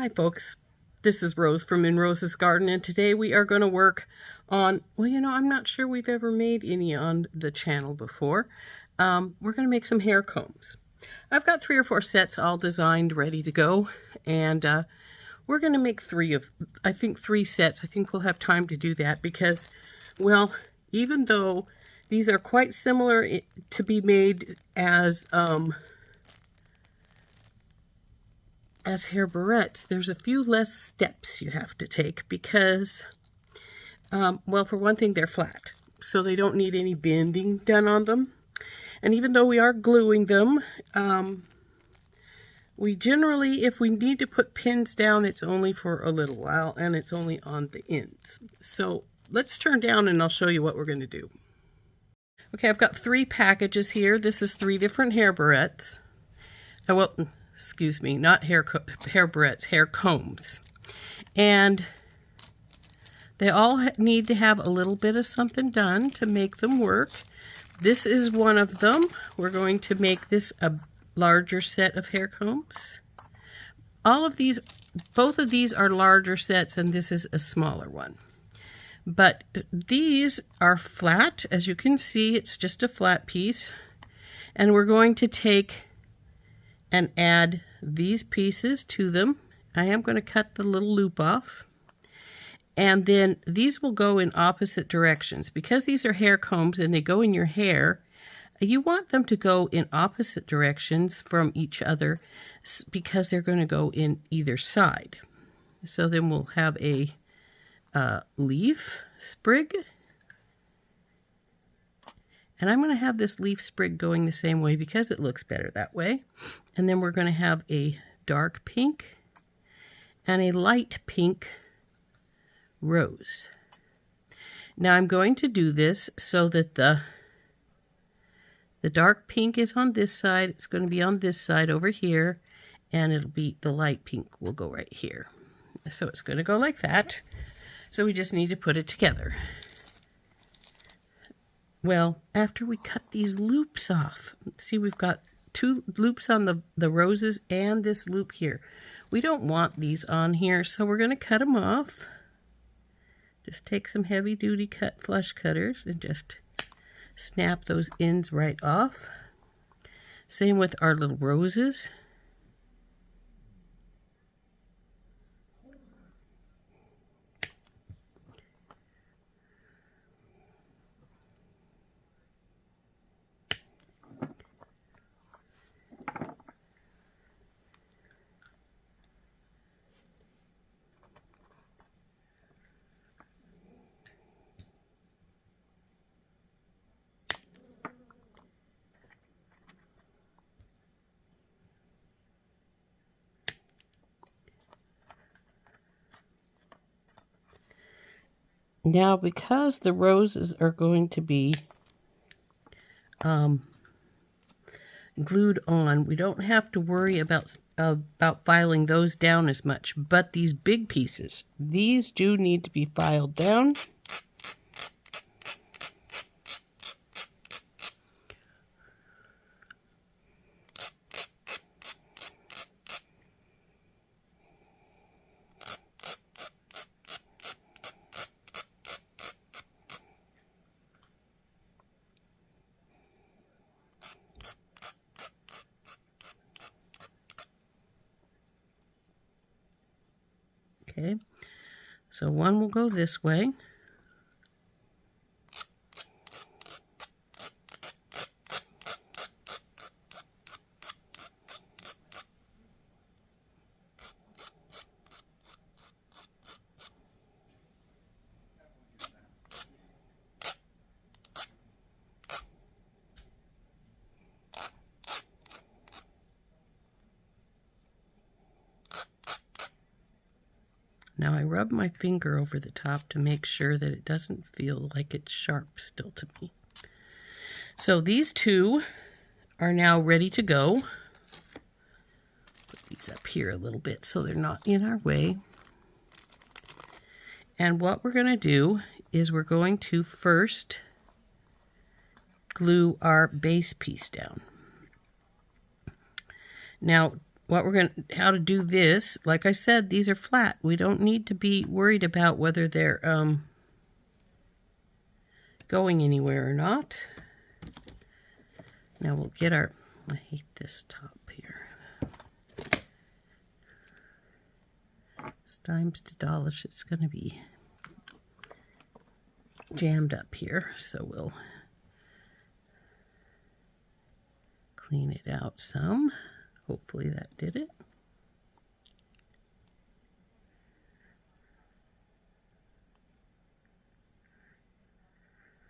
Hi folks, this is Rose from In Rose's Garden, and today we are going to work on, well, I'm not sure we've ever made any on the channel before. We're going to make some hair combs. I've got 3 or 4 sets all designed, ready to go, and we're going to make 3 sets. I think we'll have time to do that because, well, even though these are quite similar to be made as hair barrettes, there's a few less steps you have to take because, well, for one thing, they're flat, so they don't need any bending done on them. And even though we are gluing them, we generally, if we need to put pins down, it's only for a little while, and it's only on the ends. So let's turn down and I'll show you what we're going to do. Okay, I've got 3 packages here. This is 3 different hair barrettes. Well, excuse me, not hair barrettes, hair combs. And they all need to have a little bit of something done to make them work. This is one of them. We're going to make this a larger set of hair combs. Both of these are larger sets, and this is a smaller one. But these are flat. As you can see, it's just a flat piece. And we're going to take and add these pieces to them. I am going to cut the little loop off. And then these will go in opposite directions. Because these are hair combs and they go in your hair, you want them to go in opposite directions from each other because they're going to go in either side. So then we'll have a leaf sprig. And I'm going to have this leaf sprig going the same way because it looks better that way. And then we're going to have a dark pink and a light pink rose. Now I'm going to do this so that the dark pink is on this side. It's going to be on this side over here, and it'll be the light pink will go right here. So it's going to go like that. So we just need to put it together. Well, after we cut these loops off, see, we've got 2 loops on the roses and this loop here. We don't want these on here, so we're going to cut them off. Just take some heavy-duty flush cutters and just snap those ends right off. Same with our little roses. Now, because the roses are going to be glued on, we don't have to worry about filing those down as much. But these big pieces, these do need to be filed down. Okay, so one will go this way. Now I rub my finger over the top to make sure that it doesn't feel like it's sharp still to me. So these 2 are now ready to go. Put these up here a little bit so they're not in our way. And what we're going to do is we're going to first glue our base piece down. Now, how to do this, like I said, these are flat. We don't need to be worried about whether they're going anywhere or not. Now we'll get our, I hate this top here. It's dimes to dollars. It's going to be jammed up here, so we'll clean it out some. Hopefully that did it.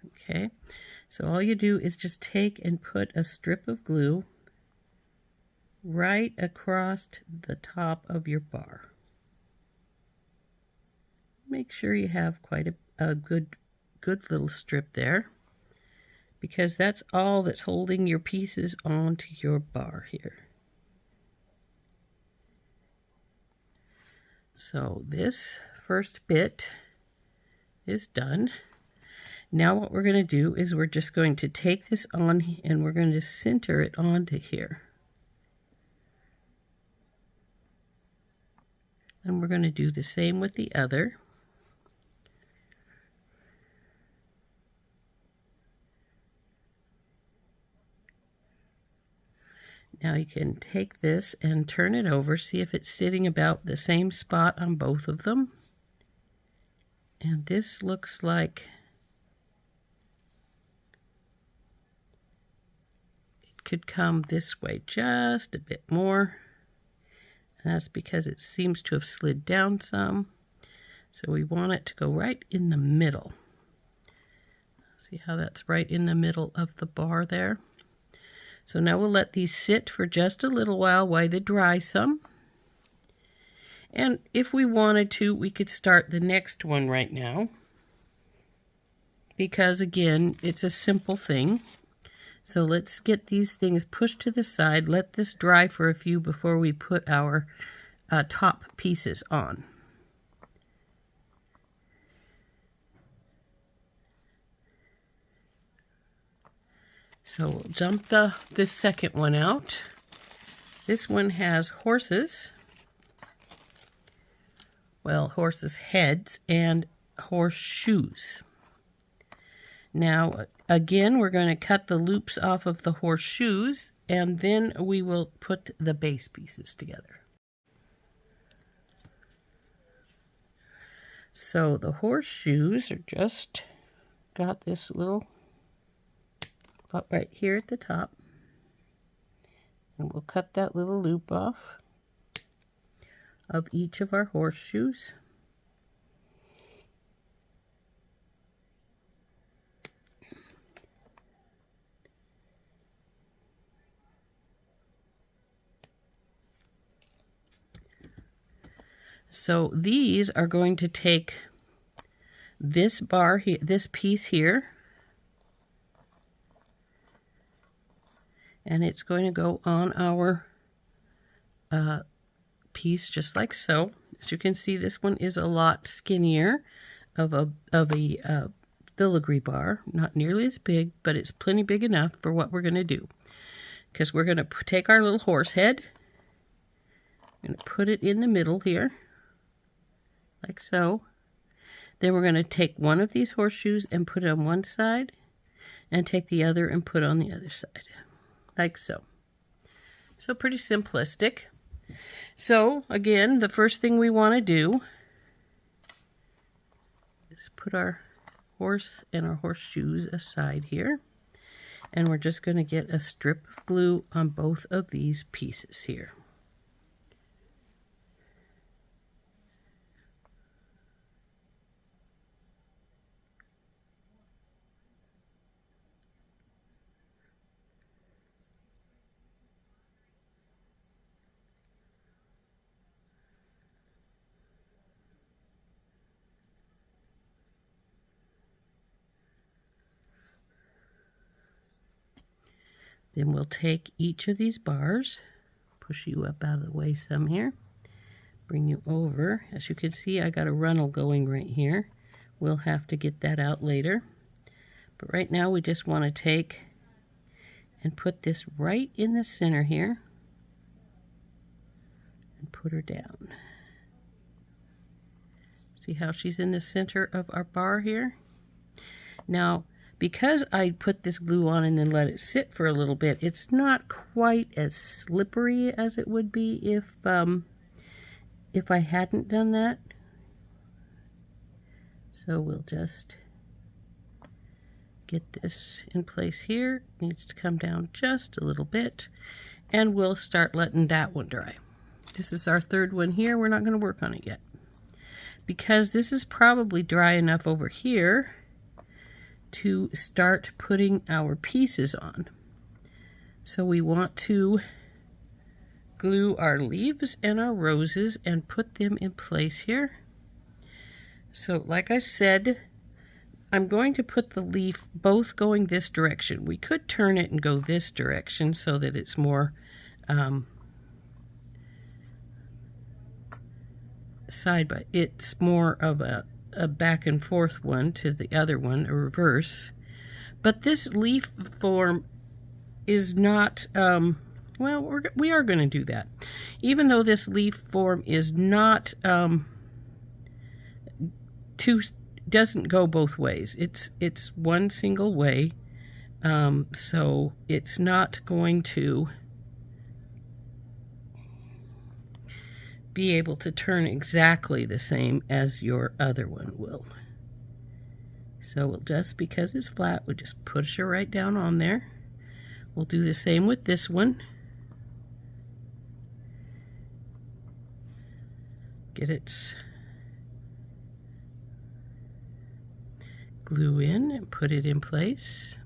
Okay, so all you do is just take and put a strip of glue right across the top of your bar. Make sure you have quite a good little strip there, because that's all that's holding your pieces onto your bar here. So this first bit is done. Now what we're going to do is we're just going to take this on and we're going to center it onto here. And we're going to do the same with the other. Now you can take this and turn it over, see if it's sitting about the same spot on both of them. And this looks like it could come this way just a bit more. And that's because it seems to have slid down some. So we want it to go right in the middle. See how that's right in the middle of the bar there? So now we'll let these sit for just a little while they dry some. And if we wanted to, we could start the next one right now. Because again, it's a simple thing. So let's get these things pushed to the side. Let this dry for a few before we put our top pieces on. So we'll jump this second one out. This one has horses. Well, horses' heads and horseshoes. Now, again, we're going to cut the loops off of the horseshoes, and then we will put the base pieces together. So the horseshoes are just got this little spot right here at the top, and we'll cut that little loop off of each of our horseshoes. So these are going to take this bar here, this piece here, and it's going to go on our piece just like so. As you can see, this one is a lot skinnier of a filigree bar, not nearly as big, but it's plenty big enough for what we're going to do. Because we're going to take our little horse head, I'm going to put it in the middle here, like so. Then we're going to take one of these horseshoes and put it on one side, and take the other and put it on the other side, like so. So pretty simplistic. So again, the first thing we want to do is put our horse and our horseshoes aside here, and we're just going to get a strip of glue on both of these pieces here. Then we'll take each of these bars, push you up out of the way some here, bring you over. As you can see, I got a runnel going right here. We'll have to get that out later. But right now we just want to take and put this right in the center here. put her down. See how she's in the center of our bar here? Now, because I put this glue on and then let it sit for a little bit, it's not quite as slippery as it would be if I hadn't done that. So we'll just get this in place here. It needs to come down just a little bit, and we'll start letting that one dry. This is our third one here. We're not going to work on it yet because this is probably dry enough over here to start putting our pieces on. So we want to glue our leaves and our roses and put them in place here. So like I said, I'm going to put the leaf both going this direction. We could turn it and go this direction so that it's more it's more of a back and forth one to the other one, a reverse. But this leaf form is not, well, we are going to do that. Even though this leaf form is not, doesn't go both ways. It's one single way, so it's not going to be able to turn exactly the same as your other one will. So we'll just, because it's flat, we'll just push her right down on there. We'll do the same with this one. Get its glue in and put it in place.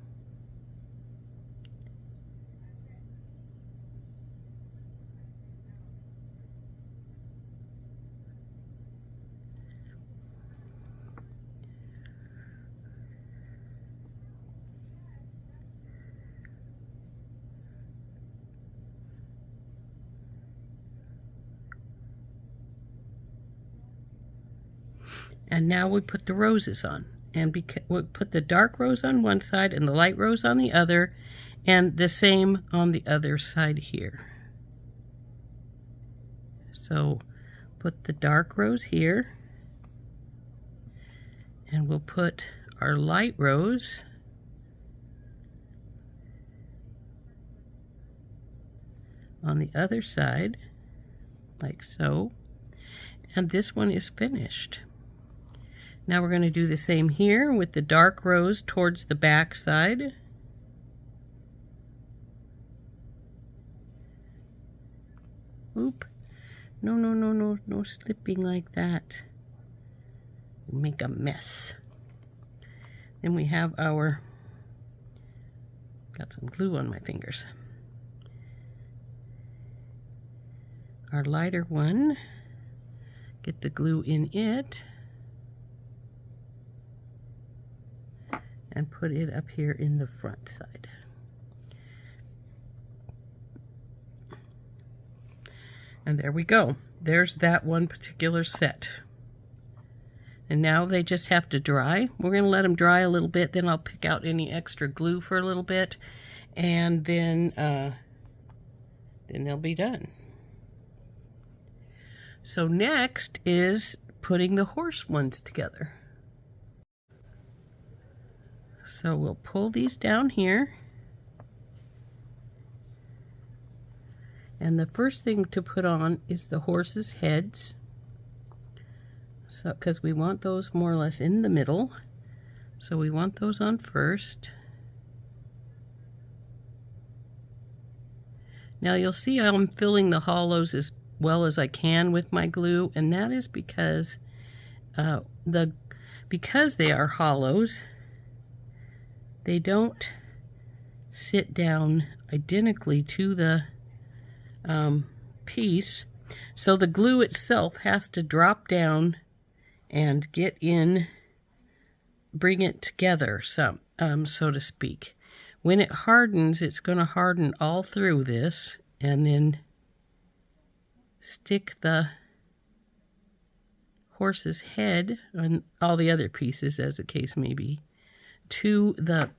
And now we put the roses on. And we'll put the dark rose on one side and the light rose on the other, and the same on the other side here. So put the dark rose here, and we'll put our light rose on the other side, like so. And this one is finished. Now we're going to do the same here with the dark rose towards the back side. Oop. No slipping like that. You make a mess. Then we have our, got some glue on my fingers. Our lighter one, get the glue in it. And put it up here in the front side. And there we go. There's that one particular set. And now they just have to dry. We're going to let them dry a little bit, then I'll pick out any extra glue for a little bit, and then they'll be done. So next is putting the horse ones together. So we'll pull these down here. And the first thing to put on is the horses' heads. So, because we want those more or less in the middle. So we want those on first. Now you'll see I'm filling the hollows as well as I can with my glue, and that is because because they are hollows, they don't sit down identically to the piece, so the glue itself has to drop down and get in, bring it together some, so to speak. When it hardens, it's going to harden all through this, and then stick the horse's head, and all the other pieces as the case may be, to the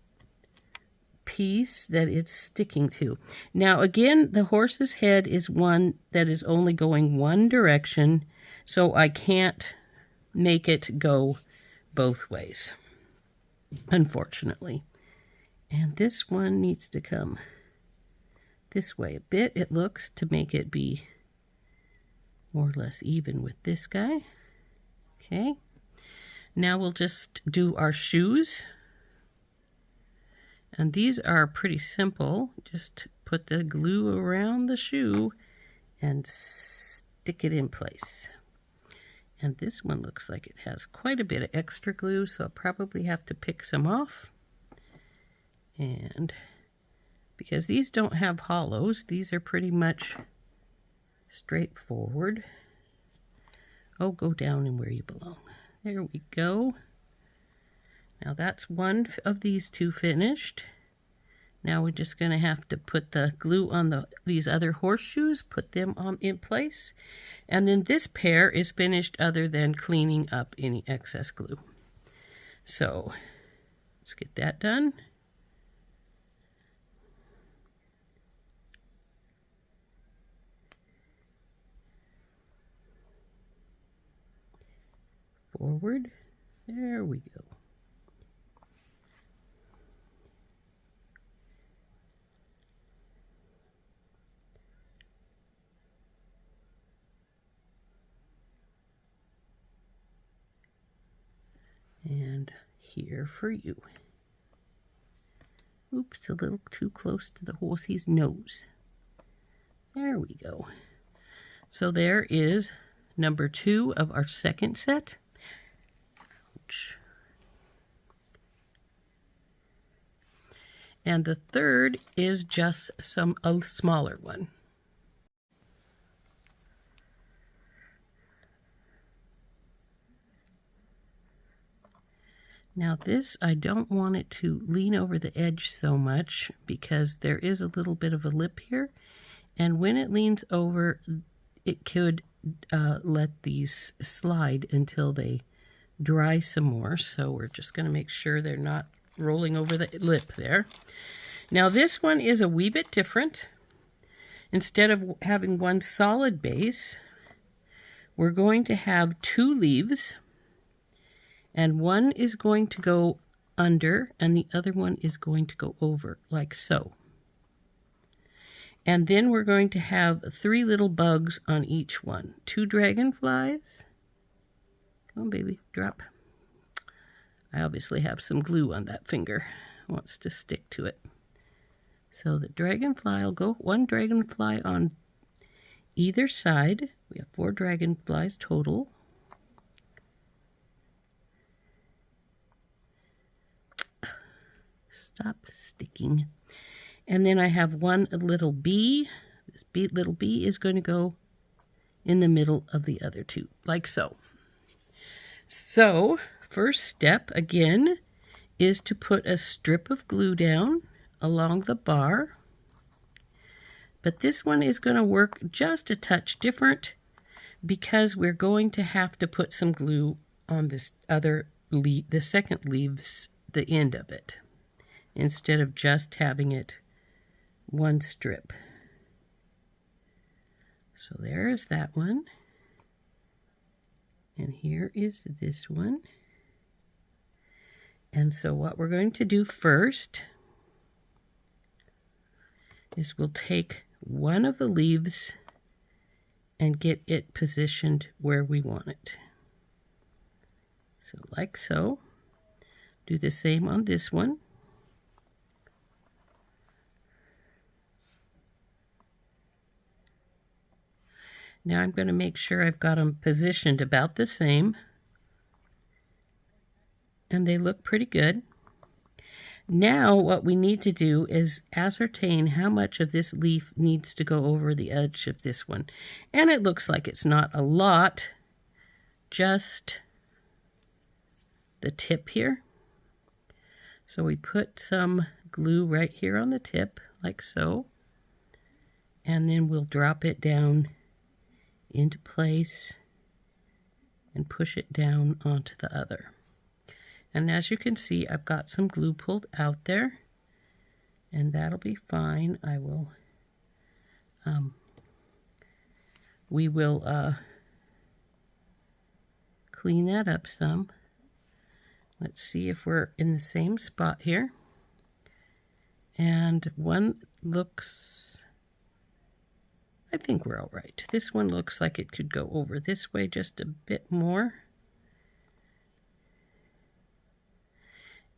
piece that it's sticking to. Now again, the horse's head is one that is only going one direction, so I can't make it go both ways, unfortunately. And this one needs to come this way a bit, it looks, to make it be more or less even with this guy. Okay, now we'll just do our shoes. And these are pretty simple. Just put the glue around the shoe and stick it in place. And this one looks like it has quite a bit of extra glue, so I'll probably have to pick some off. And because these don't have hollows, these are pretty much straightforward. Oh, go down and where you belong. There we go. Now that's one of these two finished. Now we're just going to have to put the glue on these other horseshoes, put them in place. And then this pair is finished other than cleaning up any excess glue. So let's get that done. Forward. There we go. And here for you. Oops, a little too close to the horsey's nose. There we go. So there is number 2 of our second set. Ouch. And the third is just a smaller one. Now this, I don't want it to lean over the edge so much because there is a little bit of a lip here. And when it leans over, it could let these slide until they dry some more. So we're just going to make sure they're not rolling over the lip there. Now this one is a wee bit different. Instead of having one solid base, we're going to have 2 leaves. And one is going to go under and the other one is going to go over, like so. And then we're going to have 3 little bugs on each one. 2 dragonflies. Come on, baby, drop. I obviously have some glue on that finger. It wants to stick to it. So the dragonfly will go 1 dragonfly on either side. We have 4 dragonflies total. Stop sticking. And then I have 1 little bee. This little bee is going to go in the middle of the other 2, like so. So, first step, again, is to put a strip of glue down along the bar. But this one is going to work just a touch different because we're going to have to put some glue on this other leaf, the second leaves, the end of it, instead of just having it one strip. So there is that one. And here is this one. And so what we're going to do first is we'll take one of the leaves and get it positioned where we want it. So like so. Do the same on this one. Now I'm going to make sure I've got them positioned about the same. And they look pretty good. Now what we need to do is ascertain how much of this leaf needs to go over the edge of this one. And it looks like it's not a lot, just the tip here. So we put some glue right here on the tip, like so. And then we'll drop it down into place and push it down onto the other. And as you can see, I've got some glue pulled out there. and that'll be fine. We will clean that up some. Let's see if we're in the same spot here. And one looks, I think we're all right. This one looks like it could go over this way just a bit more.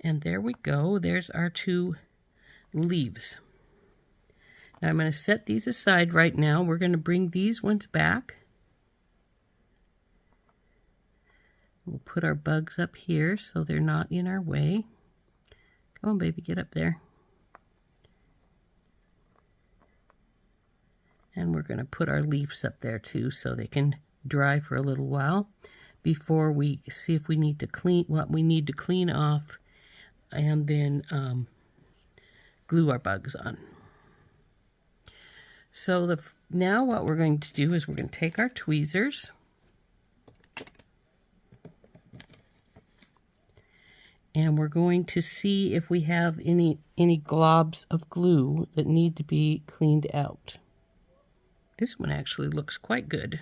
And there we go. There's our two leaves. Now I'm going to set these aside right now. We're going to bring these ones back. We'll put our bugs up here so they're not in our way. Come on, baby, get up there. And we're going to put our leaves up there too so they can dry for a little while before we see if we need to clean what we need to clean off and then glue our bugs on. So now what we're going to do is we're going to take our tweezers and we're going to see if we have any globs of glue that need to be cleaned out. This one actually looks quite good.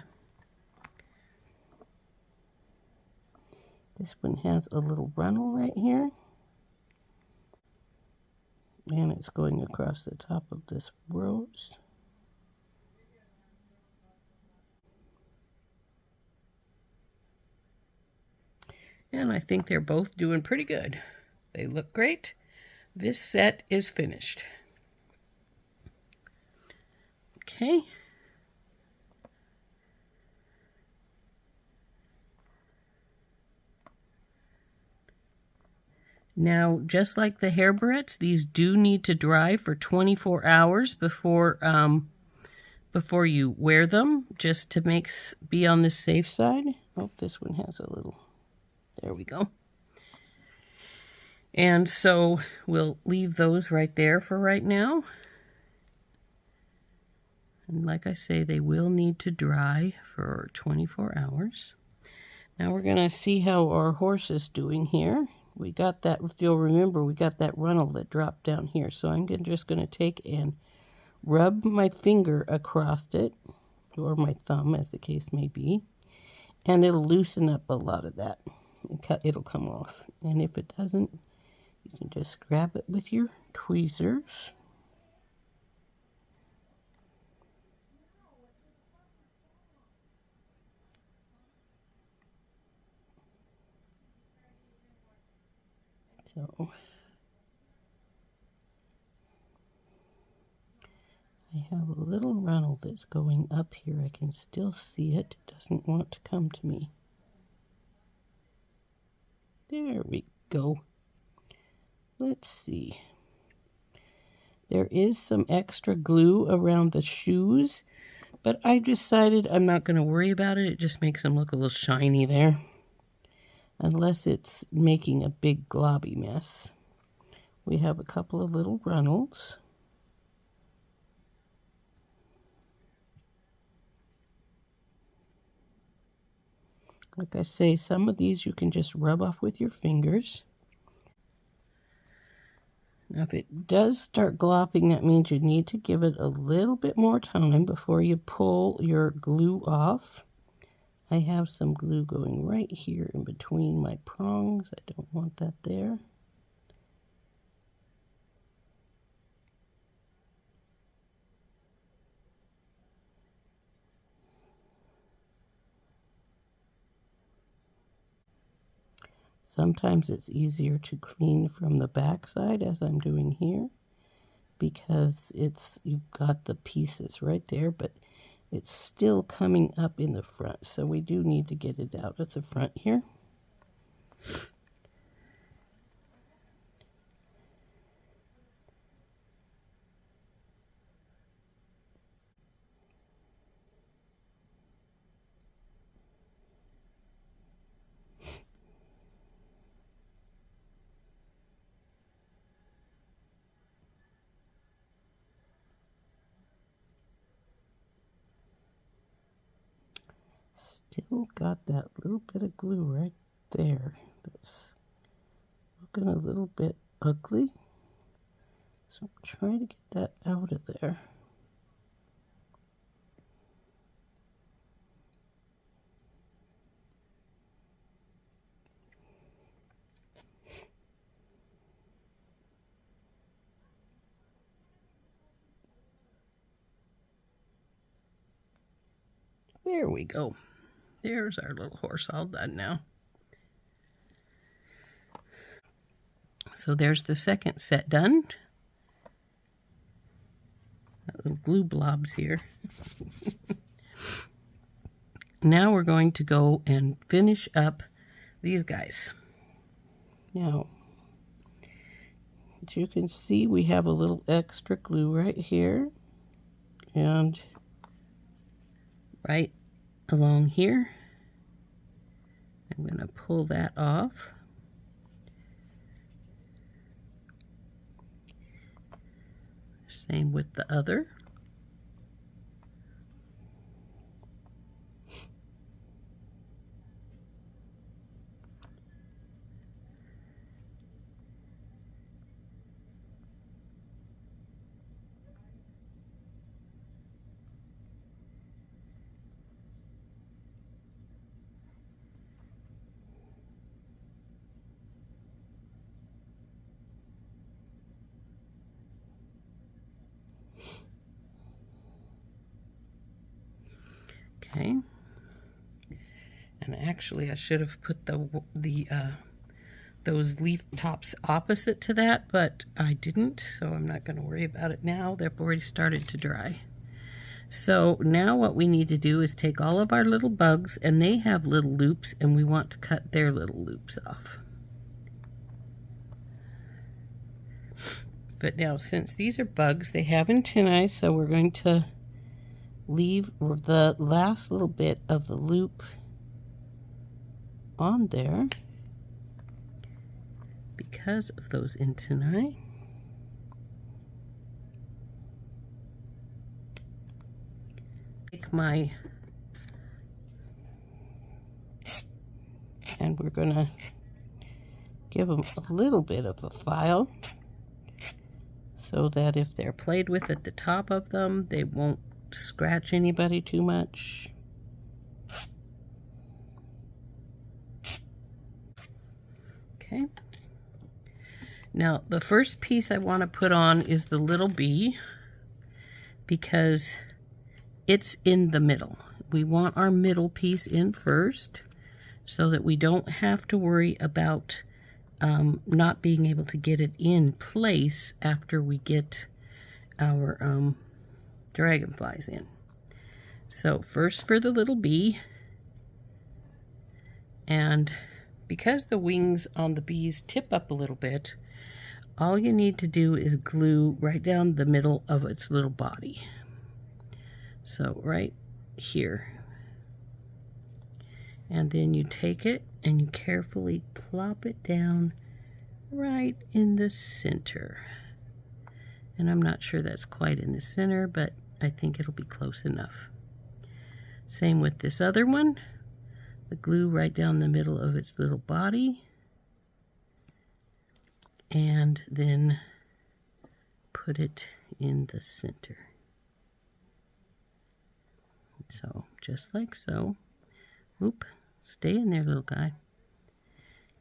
This one has a little runnel right here. And it's going across the top of this rose. And I think they're both doing pretty good. They look great. This set is finished. Okay. Now, just like the hair barrettes, these do need to dry for 24 hours before you wear them, just to be on the safe side. Oh, this one has a little, there we go. And so we'll leave those right there for right now. And like I say, they will need to dry for 24 hours. Now we're going to see how our horse is doing here. We got that, if you'll remember, we got that runnel that dropped down here. So I'm just going to take and rub my finger across it, or my thumb, as the case may be, and it'll loosen up a lot of that. It'll come off. And if it doesn't, you can just grab it with your tweezers. So I have a little runnel that's going up here. I can still see it. It doesn't want to come to me. There we go. Let's see. There is some extra glue around the shoes, but I decided I'm not going to worry about it. It just makes them look a little shiny there. Unless it's making a big globby mess. We have a couple of little runnels. Like I say, some of these you can just rub off with your fingers. Now if it does start glopping, that means you need to give it a little bit more time before you pull your glue off. I have some glue going right here in between my prongs. I don't want that there. Sometimes it's easier to clean from the back side, as I'm doing here, because you've got the pieces right there, but it's still coming up in the front, so we do need to get it out at the front here. Still got that little bit of glue right there that's looking a little bit ugly. So try to get that out of there. There we go. There's our little horse all done now. So there's the second set done. Got little glue blobs here. Now we're going to go and finish up these guys. Now, as you can see, we have a little extra glue right here and right along here. I'm going to pull that off. Same with the other. Okay, and actually I should have put those leaf tops opposite to that, but I didn't, so I'm not going to worry about it now. They've already started to dry. So now what we need to do is take all of our little bugs, and they have little loops, and we want to cut their little loops off. But now, since these are bugs, they have antennae, so we're going to leave the last little bit of the loop on there because of those antennae. Take my, and we're gonna give them a little bit of a file so that if they're played with at the top of them, they won't scratch anybody too much. Okay. Now the first piece I want to put on is the little bee because it's in the middle. We want our middle piece in first so that we don't have to worry about not being able to get it in place after we get our dragonflies in. So first for the little bee, and because the wings on the bees tip up a little bit, all you need to do is glue right down the middle of its little body. So right here, and then you take it and you carefully plop it down right in the center. And I'm not sure that's quite in the center, but I think it'll be close enough. Same with this other one. The glue right down the middle of its little body. And then put it in the center. So, just like so. Oop, stay in there, little guy.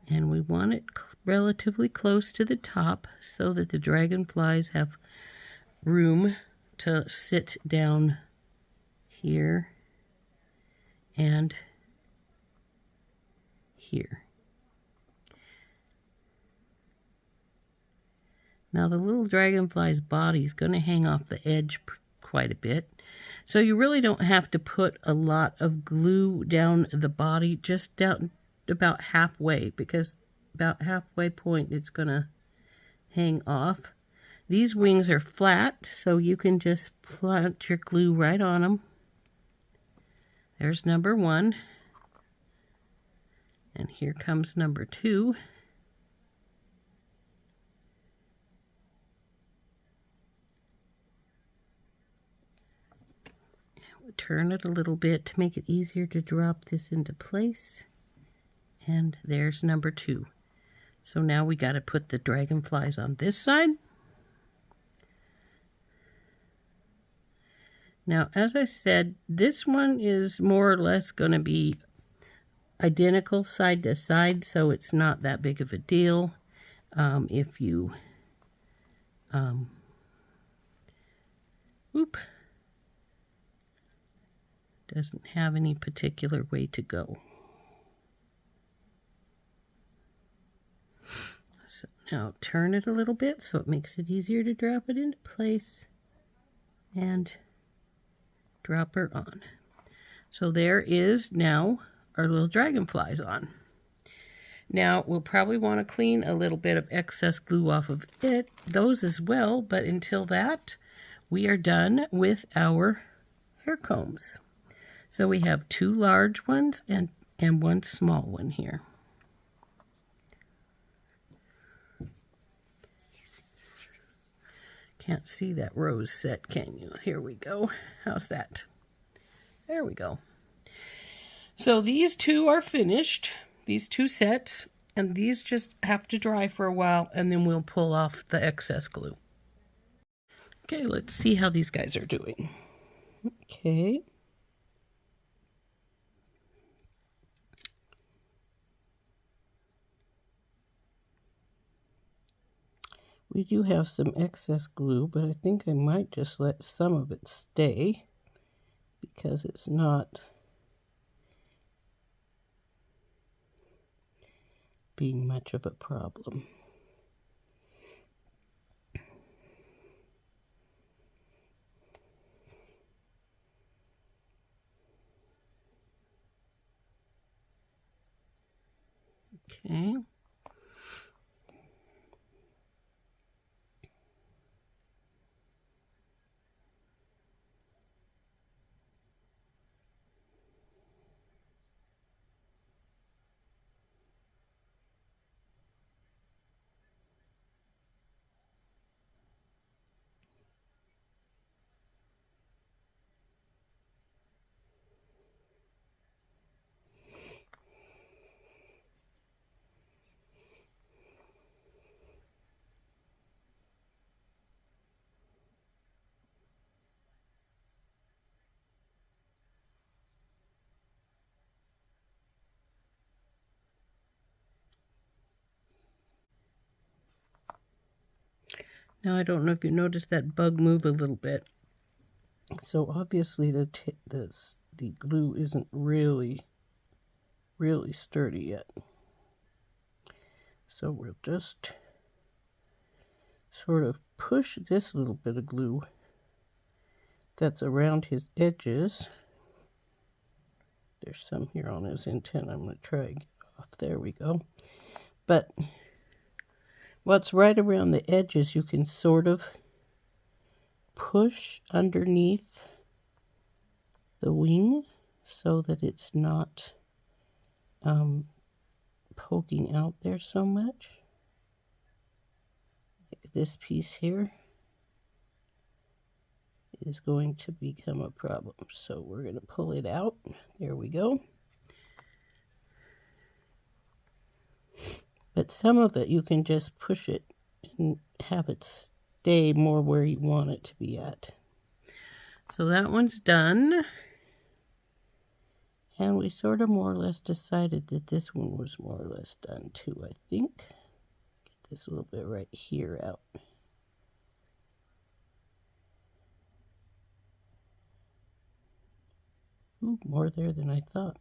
And we want it relatively close to the top so that the dragonflies have room to sit down here and here. Now the little dragonfly's body is going to hang off the edge quite a bit, so you really don't have to put a lot of glue down the body, just down about halfway, because about halfway point it's going to hang off. These wings are flat, so you can just plant your glue right on them. There's number 1. And here comes number 2. We'll turn it a little bit to make it easier to drop this into place. And there's number 2. So now we got to put the dragonflies on this side. Now, as I said, this one is more or less going to be identical side to side, so it's not that big of a deal if you doesn't have any particular way to go. So now turn it a little bit so it makes it easier to drop it into place, and drop her on. So there is now our little dragonflies on. Now we'll probably want to clean a little bit of excess glue off of those as well, but until that, we are done with our hair combs. So we have 2 large ones and 1 small one here. Can't see that rose set, can you? Here we go. How's that? There we go. So these 2 are finished, these 2 sets, and these just have to dry for a while, and then we'll pull off the excess glue. Okay, let's see how these guys are doing. Okay. We do have some excess glue, but I think I might just let some of it stay because it's not being much of a problem. Okay. Now I don't know if you noticed that bug move a little bit. So obviously the glue isn't really sturdy yet. So we'll just sort of push this little bit of glue that's around his edges. There's some here on his intent. I'm going to try and get off. There we go. But what's right around the edges, you can sort of push underneath the wing so that it's not poking out there so much. Like this piece here is going to become a problem. So we're going to pull it out. There we go. But some of it you can just push it and have it stay more where you want it to be at. So that one's done. And we sort of more or less decided that this one was more or less done too, I think. Get this a little bit right here out. Ooh, more there than I thought.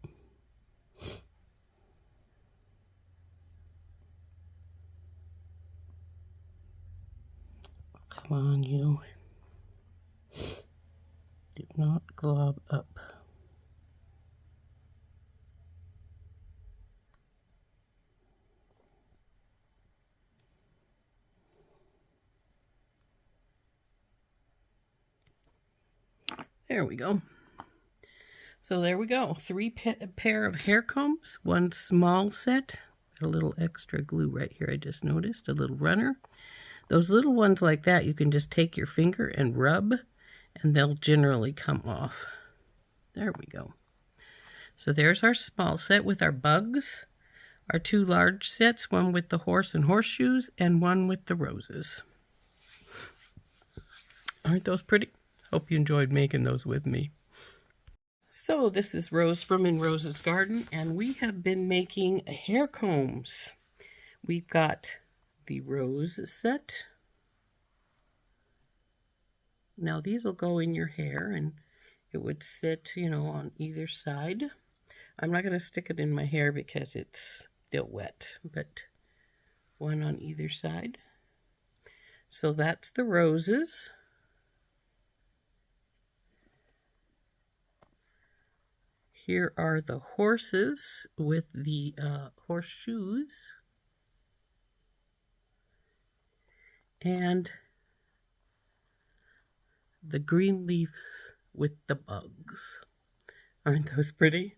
Come on, you. Do not glob up. There we go. So there we go. 3 pair of hair combs, 1 small set. Got a little extra glue right here, I just noticed, a little runner. Those little ones like that, you can just take your finger and rub, and they'll generally come off. There we go. So there's our small set with our bugs, our 2 large sets, one with the horse and horseshoes, and one with the roses. Aren't those pretty? Hope you enjoyed making those with me. So this is Rose from In Rose's Garden, and we have been making hair combs. We've got the rose set. Now these will go in your hair, and it would sit, on either side. I'm not going to stick it in my hair because it's still wet, but one on either side. So that's the roses. Here are the horses with the horseshoes. And the green leaves with the bugs. Aren't those pretty?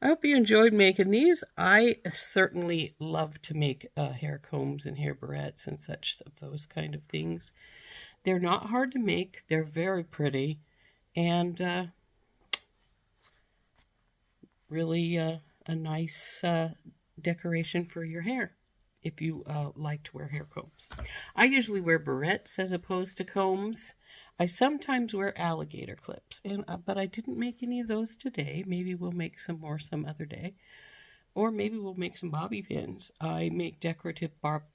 I hope you enjoyed making these. I certainly love to make hair combs and hair barrettes and such, those kind of things. They're not hard to make. They're very pretty. And really a nice decoration for your hair if you like to wear hair combs. I usually wear barrettes as opposed to combs. I sometimes wear alligator clips, but I didn't make any of those today. Maybe we'll make some more some other day. Or maybe we'll make some bobby pins. I make decorative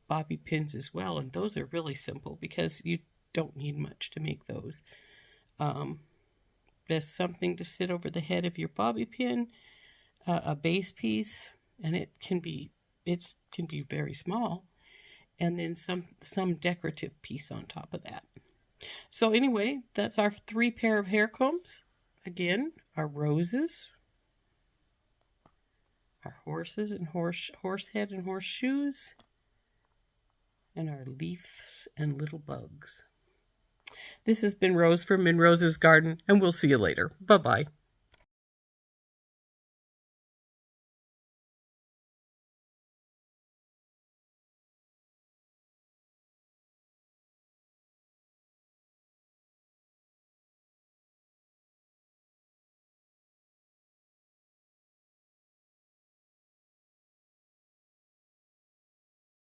bobby pins as well, and those are really simple because you don't need much to make those. Just something to sit over the head of your bobby pin, a base piece, and it can be very small, and then some decorative piece on top of that. So anyway, that's our 3 pair of hair combs. Again, our roses, our horses and horse head and horseshoes, and our leaves and little bugs. This has been Rose from In Rose's Garden, and we'll see you later. Bye-bye.